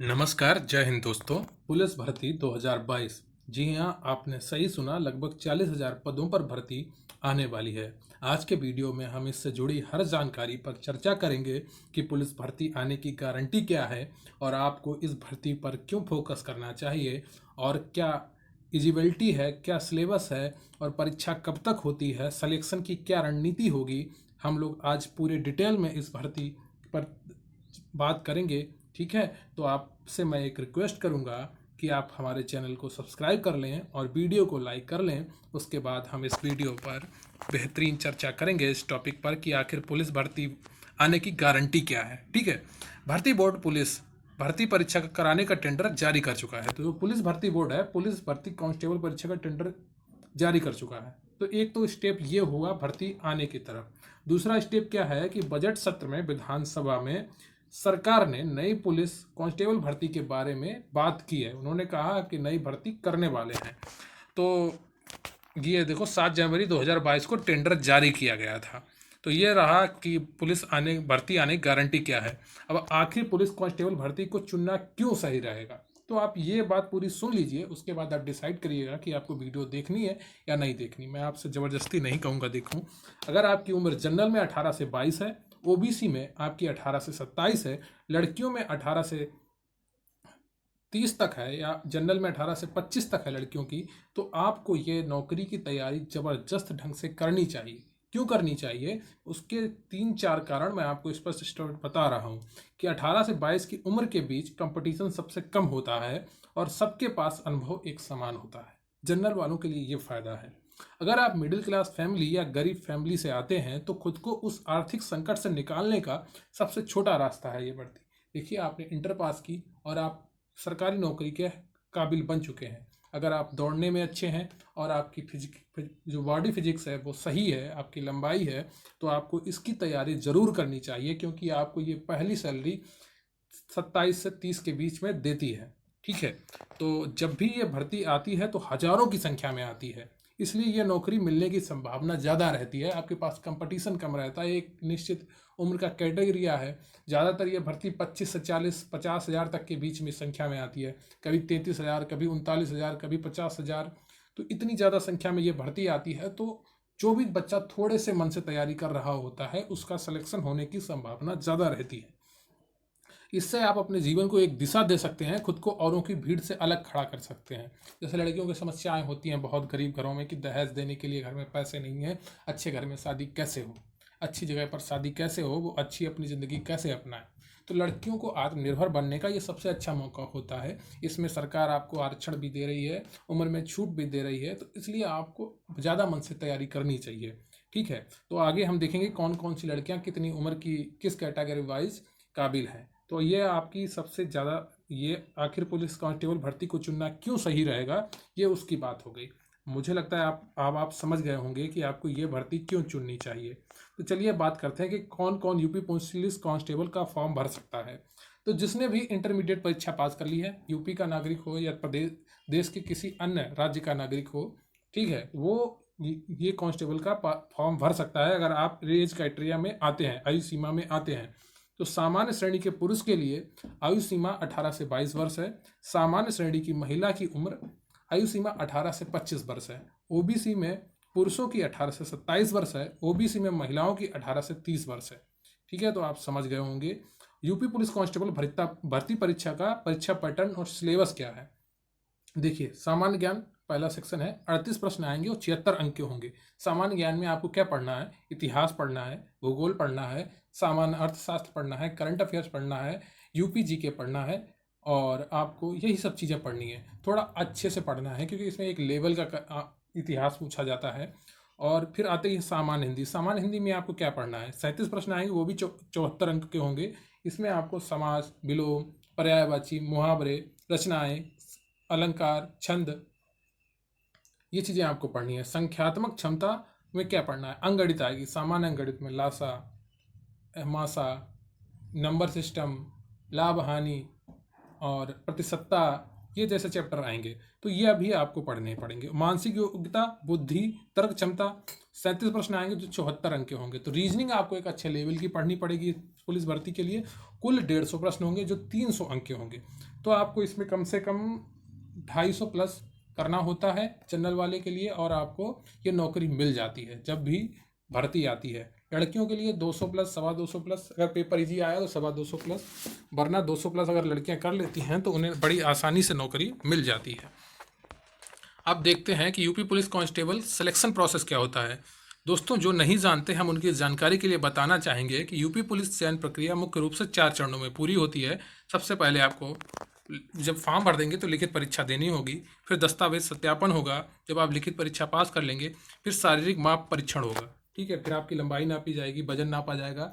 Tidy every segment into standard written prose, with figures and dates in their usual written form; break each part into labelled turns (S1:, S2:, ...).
S1: नमस्कार, जय हिंद दोस्तों। पुलिस भर्ती 2022। जी हाँ, आपने सही सुना, लगभग 40,000 पदों पर भर्ती आने वाली है। आज के वीडियो में हम इससे जुड़ी हर जानकारी पर चर्चा करेंगे कि पुलिस भर्ती आने की गारंटी क्या है और आपको इस भर्ती पर क्यों फोकस करना चाहिए और क्या एलिजिबिलिटी है, क्या सिलेबस है और परीक्षा कब तक होती है, सिलेक्शन की क्या रणनीति होगी। हम लोग आज पूरे डिटेल में इस भर्ती पर बात करेंगे। ठीक है, तो आपसे मैं एक रिक्वेस्ट करूंगा कि आप हमारे चैनल को सब्सक्राइब कर लें और वीडियो को लाइक कर लें। उसके बाद हम इस वीडियो पर बेहतरीन चर्चा करेंगे इस टॉपिक पर कि आखिर पुलिस भर्ती आने की गारंटी क्या है। ठीक है, भर्ती बोर्ड पुलिस भर्ती परीक्षा कराने का टेंडर जारी कर चुका है। तो जो पुलिस भर्ती बोर्ड है, पुलिस भर्ती कांस्टेबल परीक्षा का टेंडर जारी कर चुका है। तो एक तो स्टेप ये हुआ भर्ती आने की तरफ। दूसरा स्टेप क्या है कि बजट सत्र में विधानसभा में सरकार ने नई पुलिस कांस्टेबल भर्ती के बारे में बात की है। उन्होंने कहा कि नई भर्ती करने वाले हैं। तो ये देखो, 7 जनवरी 2022 को टेंडर जारी किया गया था। तो ये रहा कि पुलिस भर्ती आने की गारंटी क्या है। अब आखिर पुलिस कांस्टेबल भर्ती को चुनना क्यों सही रहेगा, तो आप ये बात पूरी सुन लीजिए। उसके बाद आप डिसाइड करिएगा कि आपको वीडियो देखनी है या नहीं देखनी। मैं आपसे ज़बरदस्ती नहीं कहूँगा देखूँ। अगर आपकी उम्र जनरल में 18 से 22 है, ओबीसी में आपकी 18 से 27 है, लड़कियों में 18 से 30 तक है या जनरल में 18 से 25 तक है लड़कियों की, तो आपको ये नौकरी की तैयारी ज़बरदस्त ढंग से करनी चाहिए। क्यों करनी चाहिए, उसके 3-4 कारण मैं आपको स्पष्ट बता रहा हूँ कि 18 से 22 की उम्र के बीच कंपटीशन सबसे कम होता है और सबके पास अनुभव एक समान होता है। जनरल वालों के लिए ये फ़ायदा है। अगर आप मिडिल क्लास फैमिली या गरीब फैमिली से आते हैं तो खुद को उस आर्थिक संकट से निकालने का सबसे छोटा रास्ता है ये भर्ती। देखिए, आपने इंटर पास की और आप सरकारी नौकरी के काबिल बन चुके हैं। अगर आप दौड़ने में अच्छे हैं और आपकी जो बॉडी फिजिक्स है वो सही है, आपकी लंबाई है, तो आपको इसकी तैयारी ज़रूर करनी चाहिए, क्योंकि आपको ये पहली सैलरी 27 से 30 के बीच में देती है। ठीक है, तो जब भी ये भर्ती आती है तो हज़ारों की संख्या में आती है, इसलिए ये नौकरी मिलने की संभावना ज़्यादा रहती है। आपके पास कंपटीशन कम रहता है, एक निश्चित उम्र का कैटेगरिया है। ज़्यादातर ये भर्ती 25 से 40-50 हज़ार तक के बीच में संख्या में आती है। कभी 33,000, कभी 39,000, कभी 50,000। तो इतनी ज़्यादा संख्या में ये भर्ती आती है, तो जो भी बच्चा थोड़े से मन से तैयारी कर रहा होता है उसका सिलेक्शन होने की संभावना ज़्यादा रहती है। इससे आप अपने जीवन को एक दिशा दे सकते हैं, खुद को औरों की भीड़ से अलग खड़ा कर सकते हैं। जैसे लड़कियों की समस्याएं होती हैं बहुत गरीब घरों में कि दहेज देने के लिए घर में पैसे नहीं है, अच्छे घर में शादी कैसे हो, अच्छी जगह पर शादी कैसे हो, वो अच्छी अपनी ज़िंदगी कैसे अपनाए। तो लड़कियों को आत्मनिर्भर बनने का ये सबसे अच्छा मौका होता है। इसमें सरकार आपको आरक्षण भी दे रही है, उम्र में छूट भी दे रही है, तो इसलिए आपको ज़्यादा मन से तैयारी करनी चाहिए। ठीक है, तो आगे हम देखेंगे कौन कौन सी लड़कियां कितनी उम्र की किस कैटेगरी वाइज काबिल हैं। तो ये आपकी सबसे ज़्यादा, ये आखिर पुलिस कांस्टेबल भर्ती को चुनना क्यों सही रहेगा, ये उसकी बात हो गई। मुझे लगता है आप समझ गए होंगे कि आपको ये भर्ती क्यों चुननी चाहिए। तो चलिए बात करते हैं कि कौन कौन यूपी पुलिस कांस्टेबल का फॉर्म भर सकता है। तो जिसने भी इंटरमीडिएट परीक्षा पास कर ली है, यूपी का नागरिक हो या प्रदेश देश के किसी अन्य राज्य का नागरिक हो, ठीक है, वो ये कांस्टेबल का फॉर्म भर सकता है अगर आप एज क्राइटेरिया में आते हैं, आयु सीमा में आते हैं। तो सामान्य श्रेणी के पुरुष के लिए आयु सीमा 18 से 22 वर्ष है। सामान्य श्रेणी की महिला की उम्र आयु सीमा 18 से 25 वर्ष है। ओबीसी में पुरुषों की 18 से 27 वर्ष है, ओबीसी में महिलाओं की 18 से 30 वर्ष है। ठीक है, तो आप समझ गए होंगे यूपी पुलिस कांस्टेबल भर्ती परीक्षा का परीक्षा पैटर्न और सिलेबस क्या है। देखिए, सामान्य ज्ञान पहला सेक्शन है, 38 प्रश्न आएंगे और 76 अंक के होंगे। सामान्य ज्ञान में आपको क्या पढ़ना है, इतिहास पढ़ना है, भूगोल पढ़ना है, सामान्य अर्थशास्त्र पढ़ना है, करंट अफेयर्स पढ़ना है, यूपी जीके पढ़ना है, और आपको यही सब चीज़ें पढ़नी है। थोड़ा अच्छे से पढ़ना है क्योंकि इसमें एक लेवल का इतिहास पूछा जाता है। और फिर आते ही सामान्य हिंदी। सामान्य हिंदी में आपको क्या पढ़ना है, 37 प्रश्न आएंगे, वो भी 74 अंक के होंगे। इसमें आपको समास, विलोम, पर्यायवाची, मुहावरे, रचनाएं, अलंकार, छंद, ये चीज़ें आपको पढ़नी है। संख्यात्मक क्षमता में क्या पढ़ना है, अंकगणित आएगी। सामान्य अंकगणित में लासा, मासा, नंबर सिस्टम, लाभ हानि और प्रतिशतता, ये जैसे चैप्टर आएंगे तो ये अभी आपको पढ़ने पड़ेंगे। मानसिक योग्यता, बुद्धि, तर्क क्षमता 37 प्रश्न आएंगे जो 74 अंक के होंगे। तो रीजनिंग आपको एक अच्छे लेवल की पढ़नी पड़ेगी पुलिस भर्ती के लिए। कुल 150 प्रश्न होंगे जो 300 अंक के होंगे। तो आपको इसमें कम से कम 250 प्लस करना होता है जनरल वाले के लिए, और आपको ये नौकरी मिल जाती है जब भी भर्ती आती है। लड़कियों के लिए 200 प्लस, 250 प्लस, अगर पेपर इजी आया तो 250 प्लस, वरना 200 प्लस अगर लड़कियां कर लेती हैं तो उन्हें बड़ी आसानी से नौकरी मिल जाती है। अब देखते हैं कि UP police constable selection process क्या होता है। दोस्तों, जो नहीं जानते हम उनकी जानकारी के लिए बताना चाहेंगे कि यूपी पुलिस चयन प्रक्रिया मुख्य रूप से 4 चरणों में पूरी होती है। सबसे पहले आपको जब फॉर्म भर देंगे तो लिखित परीक्षा देनी होगी, फिर दस्तावेज सत्यापन होगा, जब आप लिखित परीक्षा पास कर लेंगे फिर शारीरिक माप परीक्षण होगा। ठीक है, फिर आपकी लंबाई नापी जाएगी, वजन नापा जाएगा,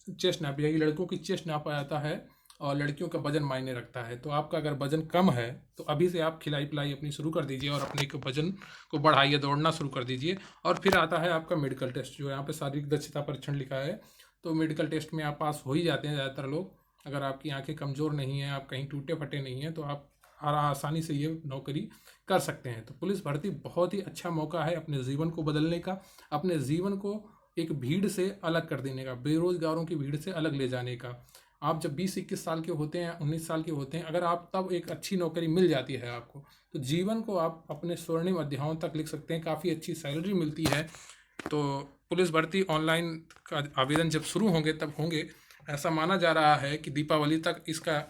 S1: चेस्ट नापी जाएगी। लड़कों की चेस्ट नापा जाता है और लड़कियों का वजन मायने रखता है। तो आपका अगर वजन कम है तो अभी से आप खिलाई पिलाई अपनी शुरू कर दीजिए और अपने वजन को बढ़ाइए, दौड़ना शुरू कर दीजिए। और फिर आता है आपका मेडिकल टेस्ट, जो यहाँ पे शारीरिक दक्षता परीक्षण लिखा है। तो मेडिकल टेस्ट में आप पास हो ही जाते हैं ज़्यादातर लोग। अगर आपकी आंखें कमज़ोर नहीं हैं, आप कहीं टूटे फटे नहीं हैं, तो आप आसानी से ये नौकरी कर सकते हैं। तो पुलिस भर्ती बहुत ही अच्छा मौका है अपने जीवन को बदलने का, अपने जीवन को एक भीड़ से अलग कर देने का, बेरोजगारों की भीड़ से अलग ले जाने का। आप जब 20-21 साल के होते हैं, 19 साल के होते हैं, अगर आप तब एक अच्छी नौकरी मिल जाती है आपको, तो जीवन को आप अपने स्वर्णिम अध्यायों तक लिख सकते हैं। काफ़ी अच्छी सैलरी मिलती है। तो पुलिस भर्ती ऑनलाइन का आवेदन जब शुरू होंगे तब होंगे। ऐसा माना जा रहा है कि दीपावली तक इसका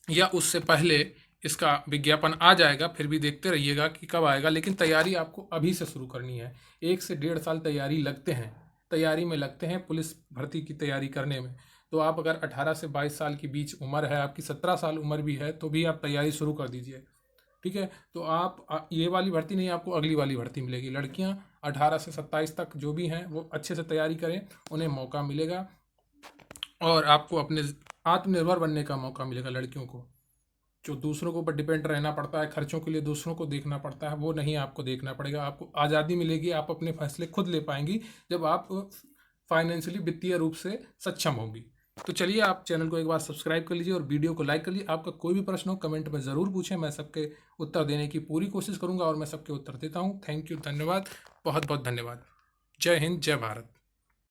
S1: या उससे पहले इसका विज्ञापन आ जाएगा। फिर भी देखते रहिएगा कि कब आएगा, लेकिन तैयारी आपको अभी से शुरू करनी है। 1 से 1.5 साल तैयारी में लगते हैं पुलिस भर्ती की तैयारी करने में। तो आप अगर 18 से 22 साल के बीच उम्र है, आपकी 17 साल उम्र भी है, तो भी आप तैयारी शुरू कर दीजिए। ठीक है, तो आप ये वाली भर्ती नहीं, आपको अगली वाली भर्ती मिलेगी। लड़कियां 18 से 27 तक जो भी हैं वो अच्छे से तैयारी करें, उन्हें मौका मिलेगा और आपको अपने आत्मनिर्भर बनने का मौका मिलेगा। लड़कियों को जो दूसरों के ऊपर डिपेंड रहना पड़ता है, खर्चों के लिए दूसरों को देखना पड़ता है, वो नहीं आपको देखना पड़ेगा। आपको आज़ादी मिलेगी, आप अपने फैसले खुद ले पाएंगी जब आप फाइनेंशियली, वित्तीय रूप से सक्षम होंगी। तो चलिए, आप चैनल को एक बार सब्सक्राइब कर लीजिए और वीडियो को लाइक कर लीजिए। आपका कोई भी प्रश्न हो कमेंट में ज़रूर पूछें, मैं सबके उत्तर देने की पूरी कोशिश करूंगा और मैं सबके उत्तर देता हूं। थैंक यू, धन्यवाद, बहुत बहुत धन्यवाद। जय हिंद, जय भारत।